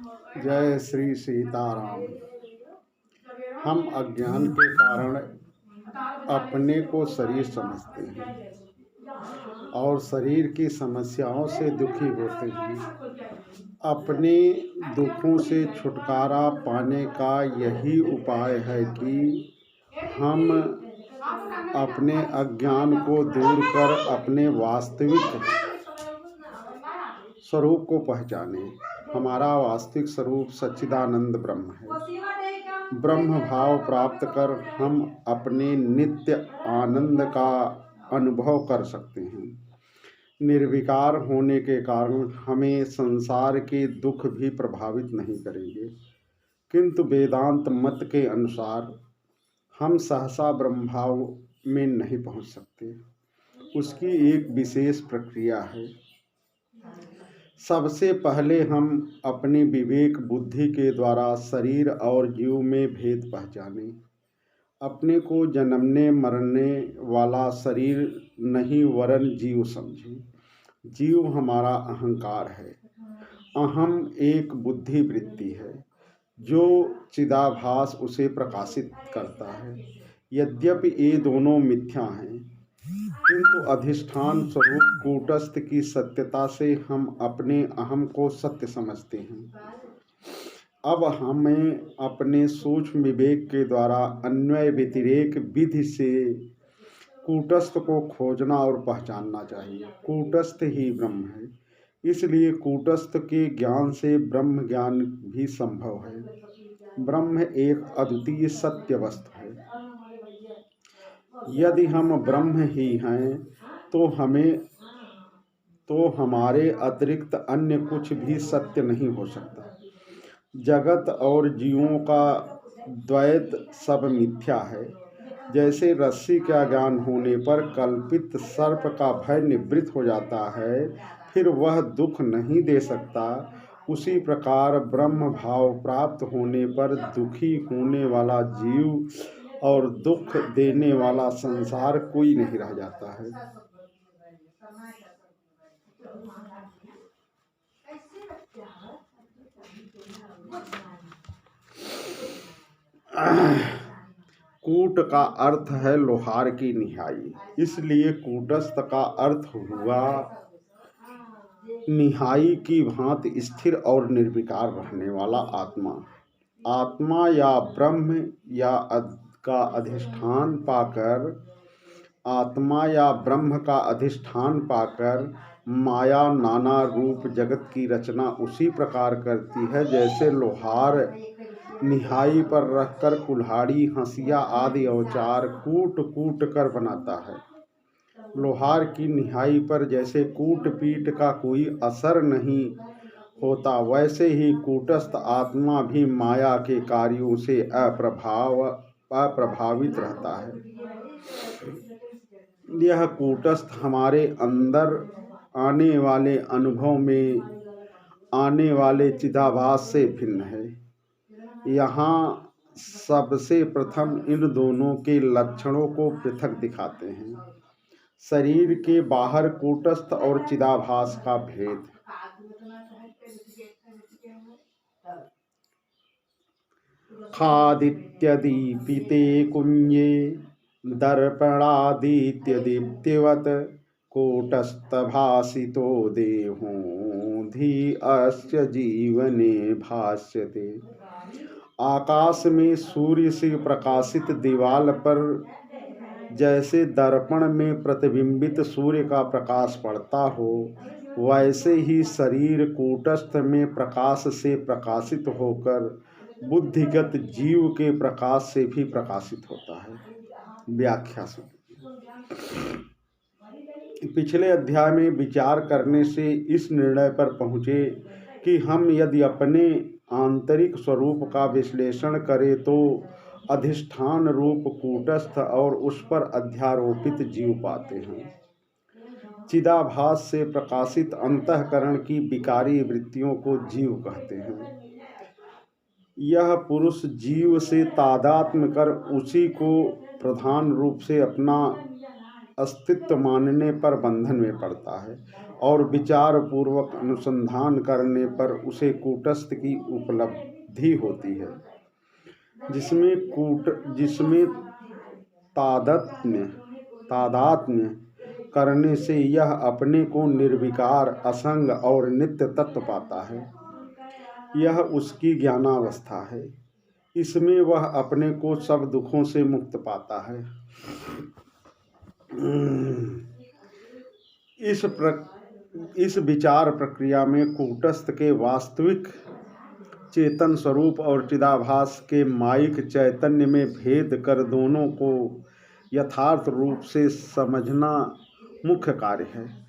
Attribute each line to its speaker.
Speaker 1: जय श्री सीताराम। हम अज्ञान के कारण अपने को शरीर समझते हैं और शरीर की समस्याओं से दुखी होते हैं। अपने दुखों से छुटकारा पाने का यही उपाय है कि हम अपने अज्ञान को दूर कर अपने वास्तविक स्वरूप को पहचाने। हमारा वास्तविक स्वरूप सच्चिदानंद ब्रह्म है। ब्रह्म भाव प्राप्त कर हम अपने नित्य आनंद का अनुभव कर सकते हैं। निर्विकार होने के कारण हमें संसार के दुख भी प्रभावित नहीं करेंगे, किंतु वेदांत मत के अनुसार हम सहसा ब्रह्म भाव में नहीं पहुंच सकते। उसकी एक विशेष प्रक्रिया है। सबसे पहले हम अपनी विवेक बुद्धि के द्वारा शरीर और जीव में भेद पहचाने। अपने को जन्मने मरने वाला शरीर नहीं वरन जीव समझे। जीव हमारा अहंकार है। अहम एक बुद्धि वृत्ति है जो चिदाभास उसे प्रकाशित करता है। यद्यपि ये दोनों मिथ्या हैं, किंतु अधिष्ठान स्वरूप कूटस्थ की सत्यता से हम अपने अहम को सत्य समझते हैं। अब हमें अपने सूक्ष्म विवेक के द्वारा अन्वय व्यतिरेक विधि से कूटस्थ को खोजना और पहचानना चाहिए। कूटस्थ ही ब्रह्म है, इसलिए कूटस्थ के ज्ञान से ब्रह्म ज्ञान भी संभव है। ब्रह्म एक अद्वितीय सत्य वस्तु है। यदि हम ब्रह्म ही हैं तो हमारे अतिरिक्त अन्य कुछ भी सत्य नहीं हो सकता। जगत और जीवों का द्वैत सब मिथ्या है। जैसे रस्सी का ज्ञान होने पर कल्पित सर्प का भय निवृत्त हो जाता है, फिर वह दुख नहीं दे सकता, उसी प्रकार ब्रह्म भाव प्राप्त होने पर दुखी होने वाला जीव और दुख देने वाला संसार कोई नहीं रह जाता है। कूट का अर्थ है लोहार की निहाई, इसलिए कूटस्थ का अर्थ हुआ निहाई की भांति स्थिर और निर्विकार रहने वाला आत्मा। आत्मा या ब्रह्म का अधिष्ठान पाकर माया नाना रूप जगत की रचना उसी प्रकार करती है जैसे लोहार निहाई पर रखकर कुल्हाड़ी, हंसिया आदि औजार कूट कूट कर बनाता है। लोहार की निहाई पर जैसे कूट पीट का कोई असर नहीं होता, वैसे ही कूटस्थ आत्मा भी माया के कार्यों से अप्रभावित रहता है। यह कूटस्थ हमारे अंदर आने वाले अनुभव में आने वाले चिदाभास से भिन्न है। यहाँ सबसे प्रथम इन दोनों के लक्षणों को पृथक दिखाते हैं। शरीर के बाहर कूटस्थ और चिदाभास का भेद। खादित्यदीपिते कुंजे दर्पणादित्य दीप्तिवत कूटस्थभासितो देहो धी अस्य जीवने भास्यते। आकाश में सूर्य से प्रकाशित दीवाल पर जैसे दर्पण में प्रतिबिंबित सूर्य का प्रकाश पड़ता हो, वैसे ही शरीर कूटस्थ में प्रकाश से प्रकाशित होकर बुद्धिगत जीव के प्रकाश से भी प्रकाशित होता है। व्याख्या से पिछले अध्याय में विचार करने से इस निर्णय पर पहुँचे कि हम यदि अपने आंतरिक स्वरूप का विश्लेषण करें तो अधिष्ठान रूप कूटस्थ और उस पर अध्यारोपित जीव पाते हैं। चिदाभास से प्रकाशित अंतःकरण की विकारी वृत्तियों को जीव कहते हैं। यह पुरुष जीव से तादात्म्य कर उसी को प्रधान रूप से अपना अस्तित्व मानने पर बंधन में पड़ता है। और विचार पूर्वक अनुसंधान करने पर उसे कूटस्थ की उपलब्धि होती है, जिसमें तादात्म्य करने से यह अपने को निर्विकार, असंग और नित्य तत्व पाता है। यह उसकी ज्ञानावस्था है। इसमें वह अपने को सब दुखों से मुक्त पाता है। इस विचार प्रक्रिया में कूटस्थ के वास्तविक चेतन स्वरूप और चिदाभास के मायिक चैतन्य में भेद कर दोनों को यथार्थ रूप से समझना मुख्य कार्य है।